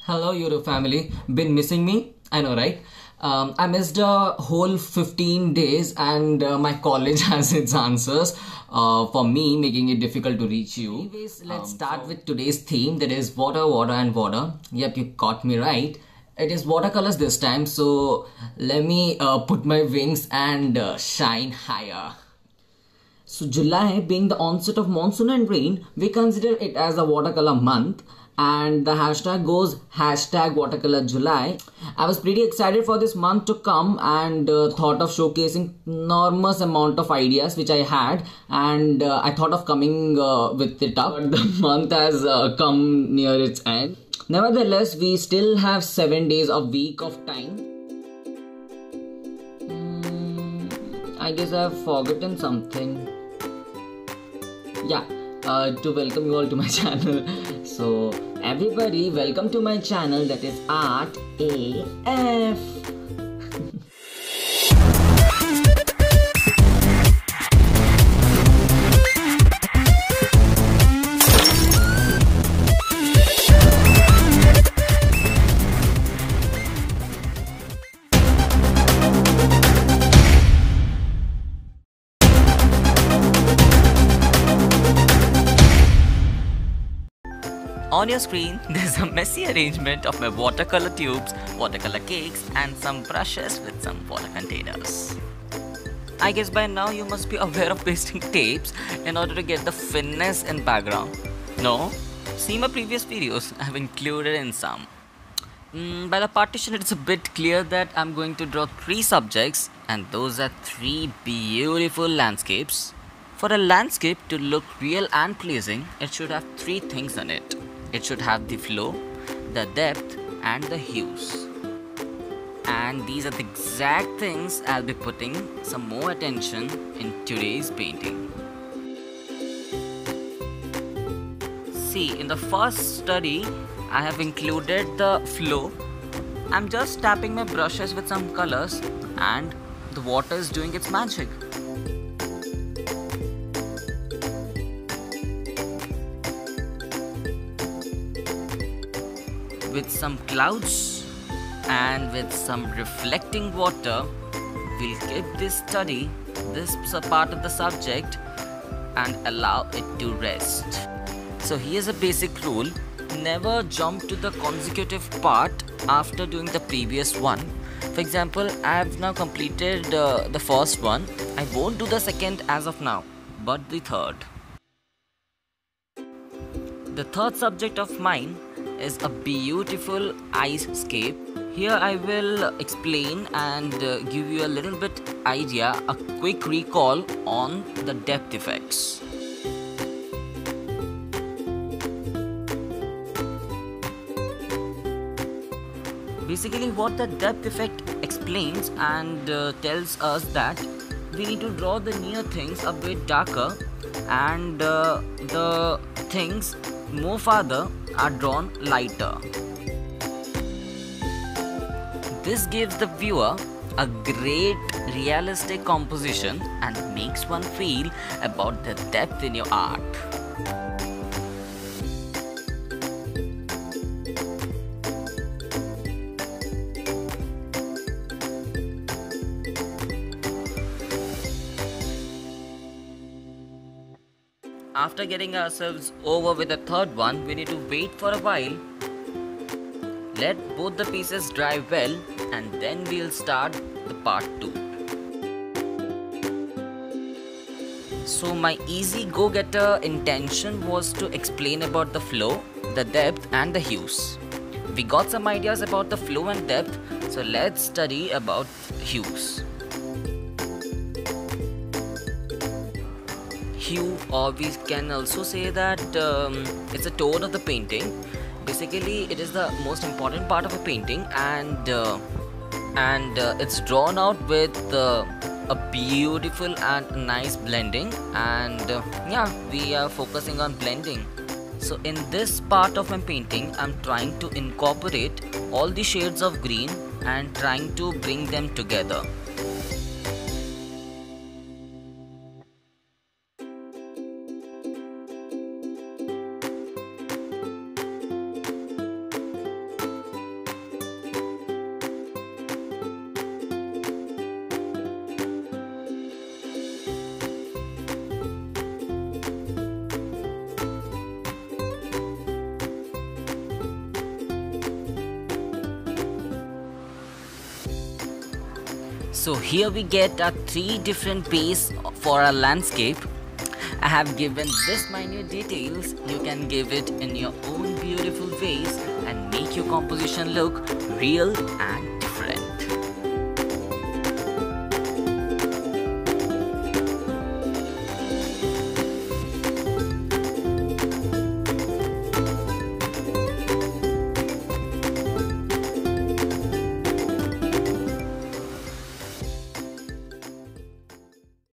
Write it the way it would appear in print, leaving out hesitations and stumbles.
Hello, YouTube family. Been missing me? I know, right? I missed a whole 15 days, and my college has its answers for me, making it difficult to reach you. Anyways, let's start with today's theme, that is water, water, and water. Yep, you caught me right. It is watercolors this time, so let me put my wings and shine higher. So July being the onset of monsoon and rain, we consider it as a watercolor month, and the hashtag goes hashtag watercolor July. I was pretty excited for this month to come and thought of showcasing enormous amount of ideas which I had, and I thought of coming with it up, but the month has come near its end. Nevertheless, we still have 7 days a week of time. I guess I have forgotten something. Yeah, to welcome you all to my channel. So everybody, welcome to my channel, that is Art AF. On your screen, there's a messy arrangement of my watercolor tubes, watercolor cakes, and some brushes with some water containers. I guess by now you must be aware of pasting tapes in order to get the finesse in background. No? See my previous videos, I've included in some. By the partition, it's a bit clear that I'm going to draw 3 subjects, and those are 3 beautiful landscapes. For a landscape to look real and pleasing, it should have 3 things in it. It should have the flow, the depth, and the hues. And these are the exact things I'll be putting some more attention in today's painting. See, in the first study, I have included the flow. I'm just tapping my brushes with some colors, and the water is doing its magic. With some clouds and with some reflecting water, we'll keep this study, this part of the subject, and allow it to rest. So here's a basic rule: never jump to the consecutive part after doing the previous one. For example, I have now completed the first one. I won't do the second as of now, but the third. The third subject of mine is a beautiful ice scape. Here I will explain and give you a little bit idea, a quick recall on the depth effects. Basically, what the depth effect explains and tells us that we need to draw the near things a bit darker, and the things more farther are drawn lighter. This gives the viewer a great realistic composition and makes one feel about the depth in your art. After getting ourselves over with the third one, we need to wait for a while. Let both the pieces dry well, and then we'll start the part 2. So my easy go-getter intention was to explain about the flow, the depth, and the hues. We got some ideas about the flow and depth, so let's study about hues. Hue, or we can also say that it's a tone of the painting. Basically, it is the most important part of a painting, and it's drawn out with a beautiful and nice blending, and yeah, we are focusing on blending. So in this part of my painting, I'm trying to incorporate all the shades of green and trying to bring them together. So here we get our 3 different base for our landscape. I have given this minute details. You can give it in your own beautiful ways and make your composition look real and